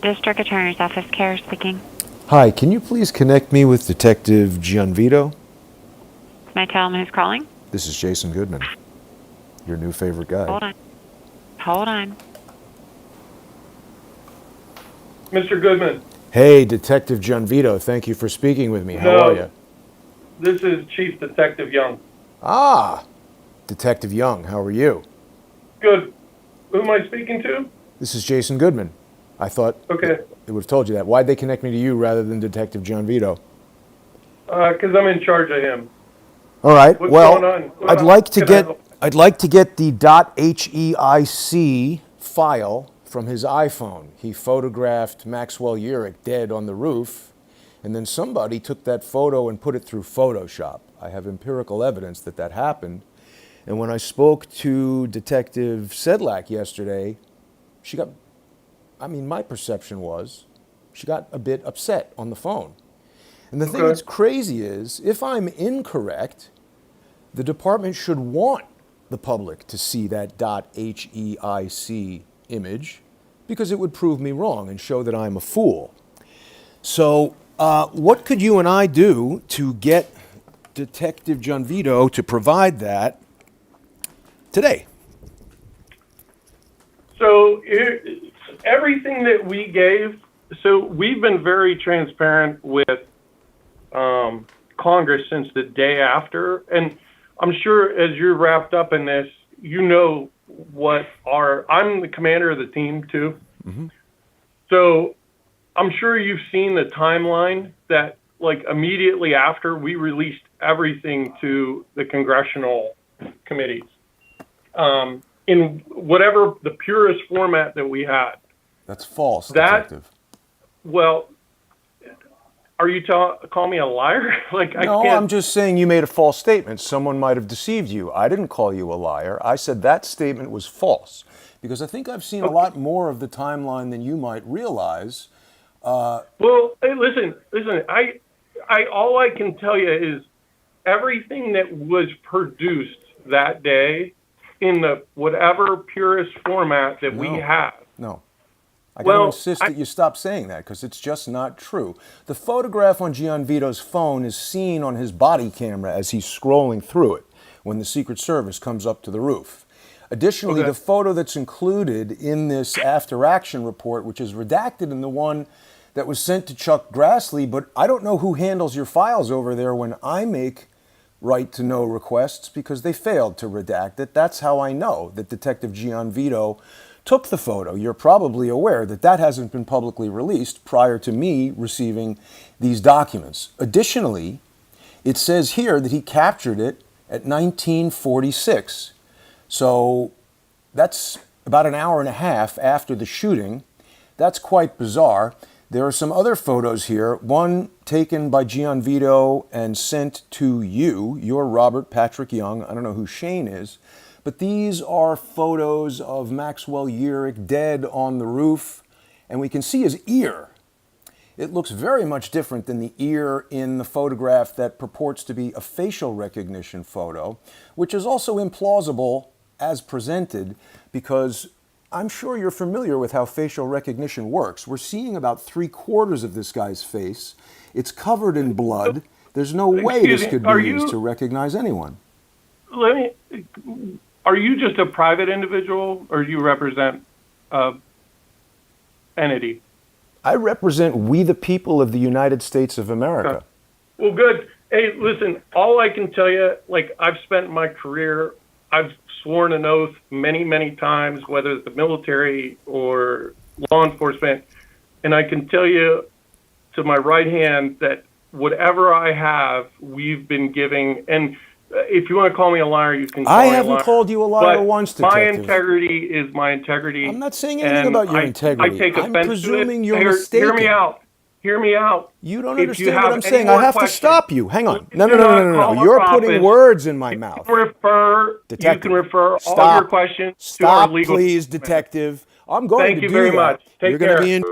District Attorney's Office, Kara speaking. Hi, can you please connect me with Detective Gianvito? Can I tell him who's calling? This is Jason Goodman, your new favorite guy. Hold on. Hold on. Mr. Goodman. Hey, Detective Gianvito, thank you for speaking with me. How are you? This is Chief Detective Young. Ah, Detective Young, how are you? Good. Who am I speaking to? This is Jason Goodman. I thought Okay. it would have told you that. Why'd they connect me to you rather than Detective Gianvito? Because I'm in charge of him. All right. What's well, going on? I'd like to get the .HEIC file from his iPhone. He photographed Maxwell Urich dead on the roof, and then somebody took that photo and put it through Photoshop. I have empirical evidence that that happened. And when I spoke to Detective Sedlesac yesterday, my perception was she got a bit upset on the phone. And the thing that's crazy is, if I'm incorrect, the department should want the public to see that .HEIC image because it would prove me wrong and show that I'm a fool. So what could you and I do to get Detective Gianvito to provide that today? So everything that we gave, so we've been very transparent with Congress since the day after. And I'm sure as you're wrapped up in this, you know I'm the commander of the team too. Mm-hmm. So I'm sure you've seen the timeline that like immediately after we released everything to the congressional committees in whatever the purest format that we had. That's false, Detective. Well, are you call me a liar? No, I'm just saying you made a false statement. Someone might have deceived you. I didn't call you a liar. I said that statement was false because I think I've seen a lot more of the timeline than you might realize. Well, hey, listen. All I can tell you is everything that was produced that day in the whatever purest format that we have. No. I got to insist that you stop saying that because it's just not true. The photograph on Gianvito's phone is seen on his body camera as he's scrolling through it when the Secret Service comes up to the roof. Additionally, the photo that's included in this after-action report, which is redacted in the one that was sent to Chuck Grassley, but I don't know who handles your files over there when I make right-to-know requests because they failed to redact it. That's how I know that Detective Gianvito took the photo. You're probably aware that that hasn't been publicly released prior to me receiving these documents. Additionally, it says here that he captured it at 1946. So that's about an hour and a half after the shooting. That's quite bizarre. There are some other photos here, one taken by Gianvito and sent to you. You're Robert Patrick Young. I don't know who Shane is. But these are photos of Maxwell Urich dead on the roof, and we can see his ear. It looks very much different than the ear in the photograph that purports to be a facial recognition photo, which is also implausible as presented because I'm sure you're familiar with how facial recognition works. We're seeing about 3/4 of this guy's face. It's covered in blood. There's no way this could be used to recognize anyone. Are you just a private individual, or do you represent an entity? I represent we the people of the United States of America. Well, good. Hey, listen, all I can tell you, I've spent my career, I've sworn an oath many, many times, whether it's the military or law enforcement, and I can tell you to my right hand that whatever I have, we've been giving, and if you want to call me a liar, you can call me a liar. I haven't called you a liar once, Detective. My integrity is my integrity. I'm not saying anything about your integrity. I take offense to it. I'm presuming you're mistaken. Hear me out. Hear me out. You don't understand what I'm saying. I have to stop you. Hang on. No. You're putting words in my mouth. Detective, you can refer all your questions to our legal. Stop, please, Detective. I'm going to do that. Thank you very much. Take care.